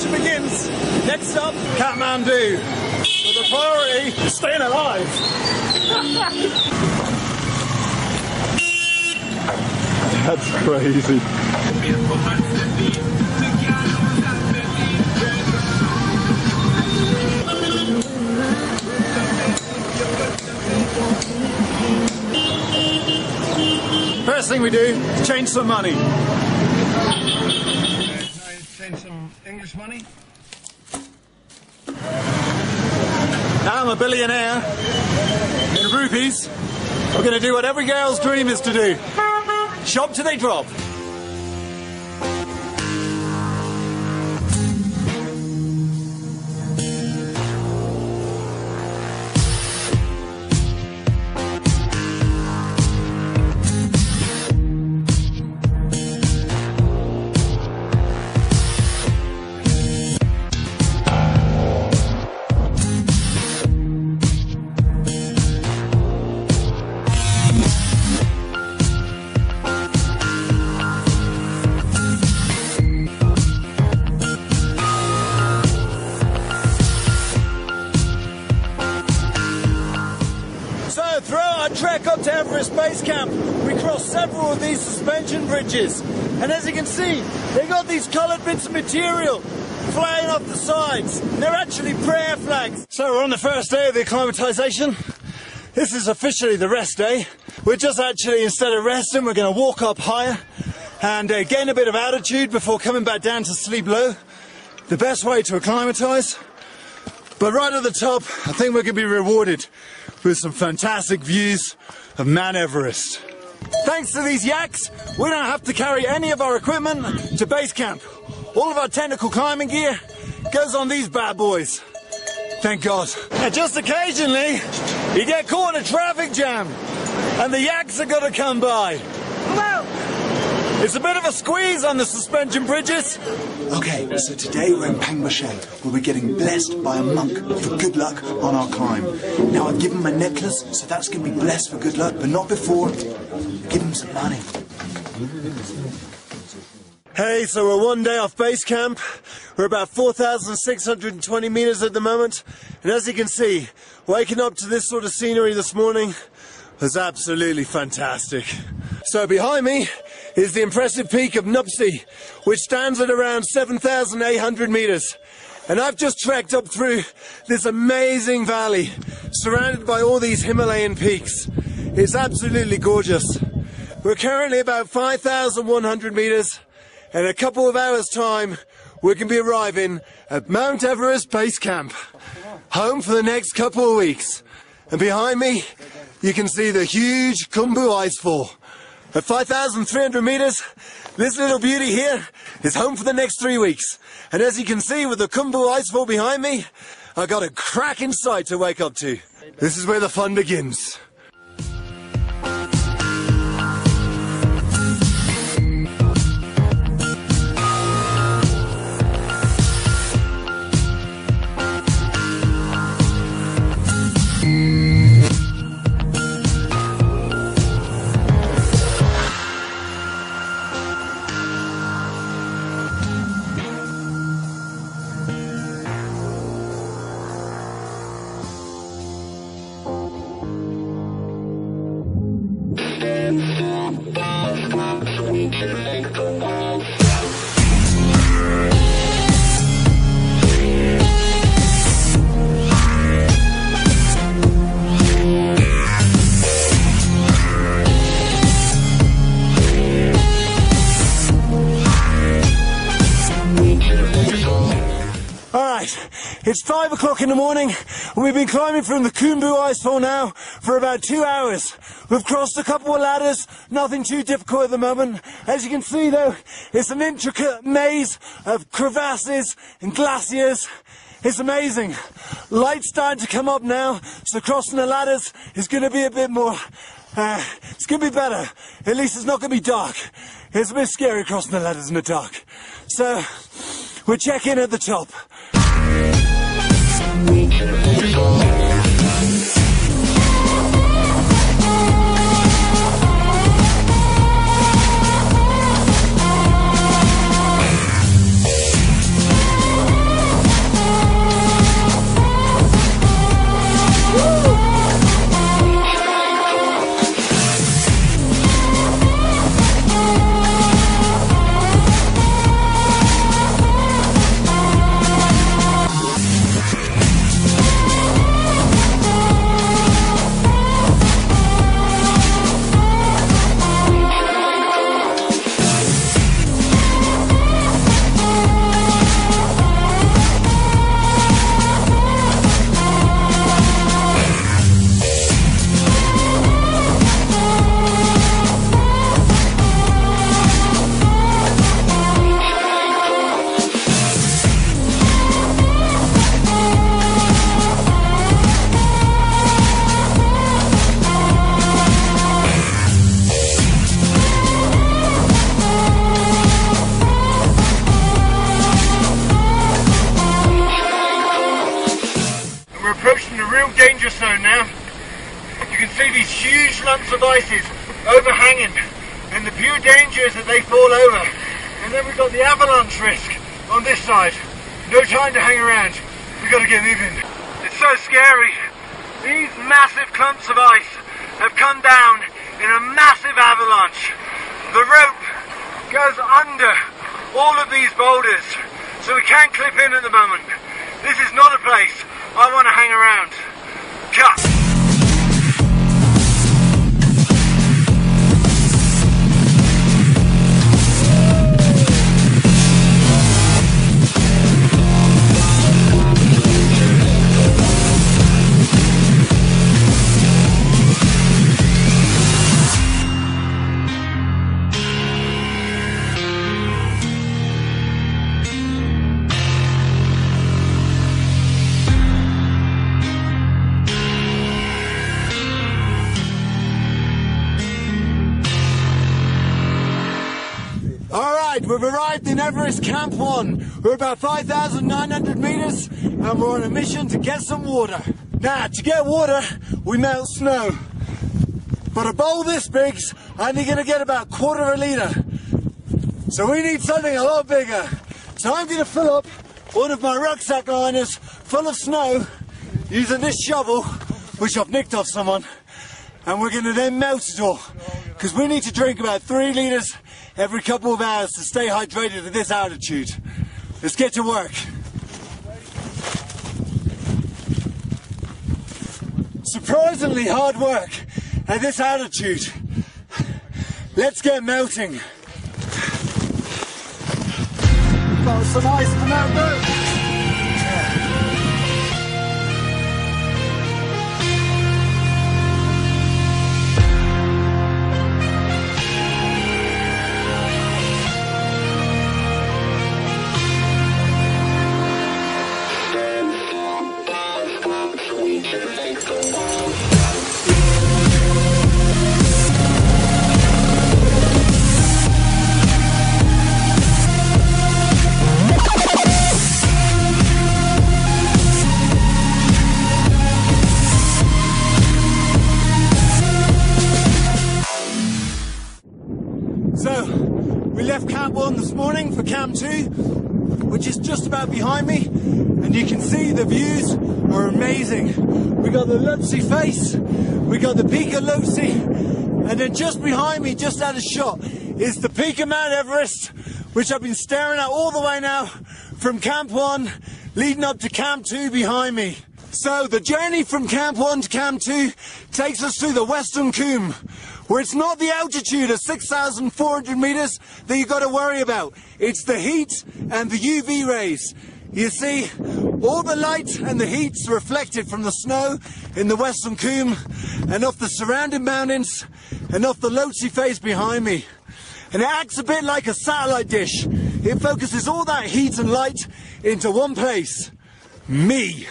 suspension begins. Next up, Kathmandu. But the priority is staying alive. That's crazy. First thing we do is change some money. Change some English money. Now I'm a billionaire in rupees. We're going to do what every girl's dream is to do. Shop till they drop. Trek up to Everest Base Camp, we crossed several of these suspension bridges, and as you can see, they got these coloured bits of material flying off the sides. They're actually prayer flags. So we're on the first day of the acclimatisation. This is officially the rest day. We're just actually, instead of resting, we're going to walk up higher and gain a bit of altitude before coming back down to sleep low. The best way to acclimatise. But right at the top, I think we're going to be rewarded with some fantastic views of Mount Everest. Thanks to these yaks, we don't have to carry any of our equipment to base camp. All of our technical climbing gear goes on these bad boys. Thank God. And just occasionally, you get caught in a traffic jam, and the yaks are going to come by. Hello! It's a bit of a squeeze on the suspension bridges. Okay, so today we're in Pangboche, where we're getting blessed by a monk for good luck on our climb. Now I've given him a necklace, so that's going to be blessed for good luck, but not before. Give him some money. Hey, so we're one day off base camp. We're about 4,620 meters at the moment, and as you can see, waking up to this sort of scenery this morning was absolutely fantastic. So behind me is the impressive peak of Nuptse, which stands at around 7,800 meters. And I've just trekked up through this amazing valley, surrounded by all these Himalayan peaks. It's absolutely gorgeous. We're currently about 5,100 meters. In a couple of hours' time, we can be arriving at Mount Everest Base Camp, home for the next couple of weeks. And behind me, you can see the huge Khumbu Icefall. At 5,300 meters, this little beauty here is home for the next 3 weeks. And as you can see with the Khumbu Icefall behind me, I got a cracking sight to wake up to. This is where the fun begins. It's 5 o'clock in the morning, and we've been climbing from the Khumbu Icefall now for about 2 hours. We've crossed a couple of ladders, nothing too difficult at the moment. As you can see though, it's an intricate maze of crevasses and glaciers. It's amazing. Light's starting to come up now, so crossing the ladders is going to be a bit more, it's going to be better. At least it's not going to be dark. It's a bit scary crossing the ladders in the dark. So, we'll check in at the top. a real danger zone now. You can see these huge lumps of ices overhanging, and the pure danger is that they fall over. And then we've got the avalanche risk on this side. No time to hang around. We've got to get moving. It's so scary. These massive clumps of ice have come down in a massive avalanche. The rope goes under all of these boulders, so we can't clip in at the moment. This is not a place I want to hang around. Cut. We've arrived in Everest Camp 1. We're about 5,900 meters and we're on a mission to get some water. Now, to get water, we melt snow. But a bowl this big's only going to get about 1/4 litre. So we need something a lot bigger. So I'm going to fill up one of my rucksack liners full of snow using this shovel, which I've nicked off someone. And we're going to then melt it all, because we need to drink about 3 litres every couple of hours to stay hydrated at this altitude. Let's get to work. Surprisingly hard work at this altitude. Let's get melting. We've got some ice to melt though. So, we left Camp 1 this morning for Camp 2, which is just about behind me, and you can see the views are amazing. We got the Lhotse face, we got the peak of Lhotse, and then just behind me, just out of shot, is the peak of Mount Everest, which I've been staring at all the way now from Camp 1 leading up to Camp 2 behind me. So the journey from Camp 1 to Camp 2 takes us through the Western Cwm, where it's not the altitude of 6,400 meters that you've got to worry about. It's the heat and the UV rays. You see, all the light and the heat's reflected from the snow in the Western Cwm and off the surrounding mountains and off the Lhotse face behind me. And it acts a bit like a satellite dish. It focuses all that heat and light into one place. Me.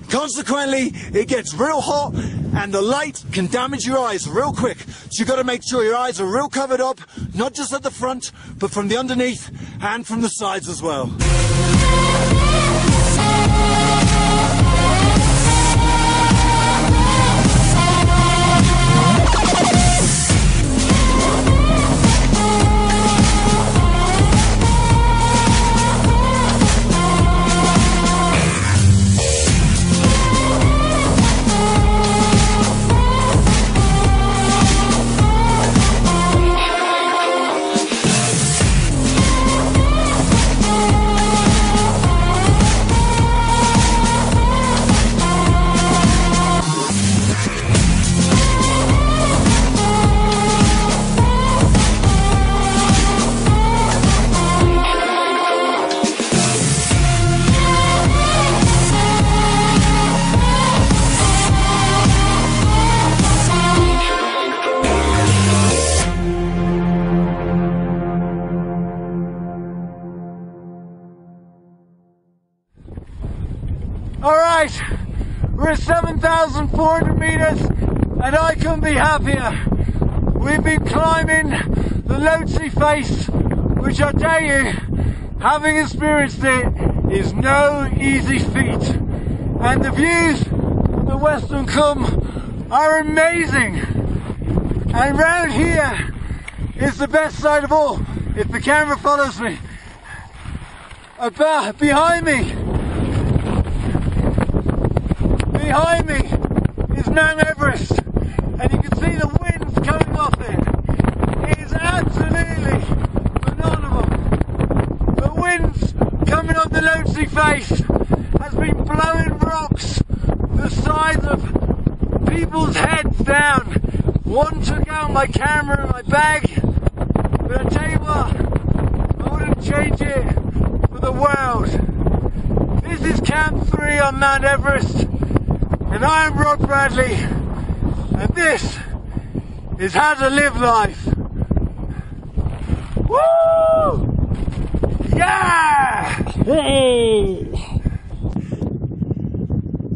Consequently, it gets real hot and the light can damage your eyes real quick. So you've got to make sure your eyes are real covered up, not just at the front, but from the underneath and from the sides as well. Alright, we're at 7,400 meters and I couldn't be happier. We've been climbing the Lhotse face, which I tell you, having experienced it, is no easy feat. And the views the Western Combe are amazing. And round here is the best sight of all, if the camera follows me. Behind me is Mount Everest, and you can see the winds coming off it. It is absolutely phenomenal. The winds coming off the Lhotse face has been blowing rocks the size of people's heads down. One took out my camera and my bag, but I tell you what, I wouldn't change it for the world. This is Camp 3 on Mount Everest, and I am Rod Bradley, and this is how to live life. Woo! Yeah! Hey!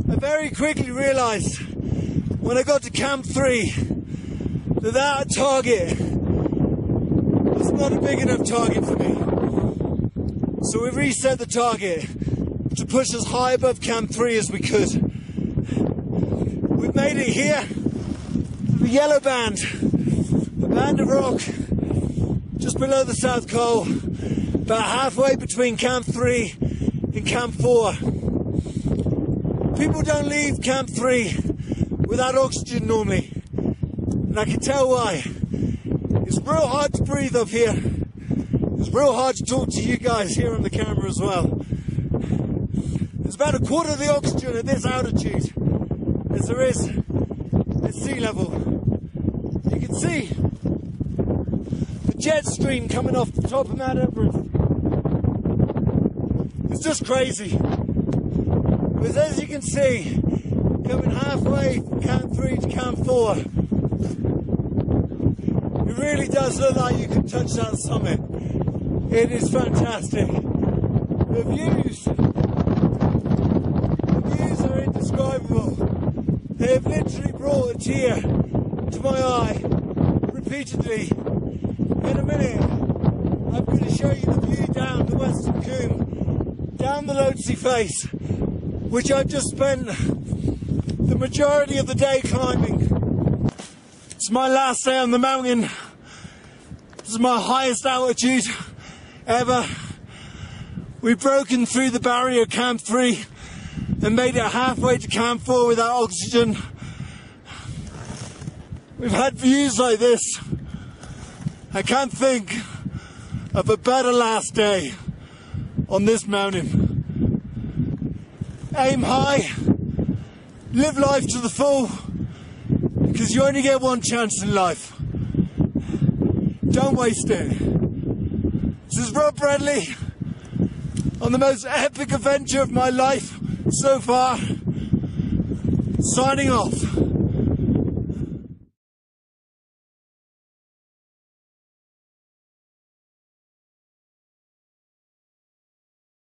I very quickly realised when I got to Camp 3 that target was not a big enough target for me. So we reset the target to push as high above Camp 3 as we could. We've made it here to the yellow band, the band of rock just below the South Col, about halfway between Camp 3 and Camp 4. People don't leave Camp 3 without oxygen normally, and I can tell why. It's real hard to breathe up here. It's real hard to talk to you guys here on the camera as well. There's about a quarter of the oxygen at this altitude as there is at sea level. You can see the jet stream coming off the top of Mount Everest. It's just crazy. But as you can see, coming halfway from Camp 3 to Camp 4, it really does look like you can touch that summit. It is fantastic. The views are indescribable. They have literally brought a tear to my eye repeatedly. In a minute, I'm going to show you the view down the Western Combe, down the Lhotse face, which I've just spent the majority of the day climbing. It's my last day on the mountain. This is my highest altitude ever. We've broken through the barrier of Camp 3 and made it halfway to Camp 4 without oxygen. We've had views like this. I can't think of a better last day on this mountain. Aim high, live life to the full, because you only get one chance in life. Don't waste it. This is Rod Bradley on the most epic adventure of my life so far, signing off.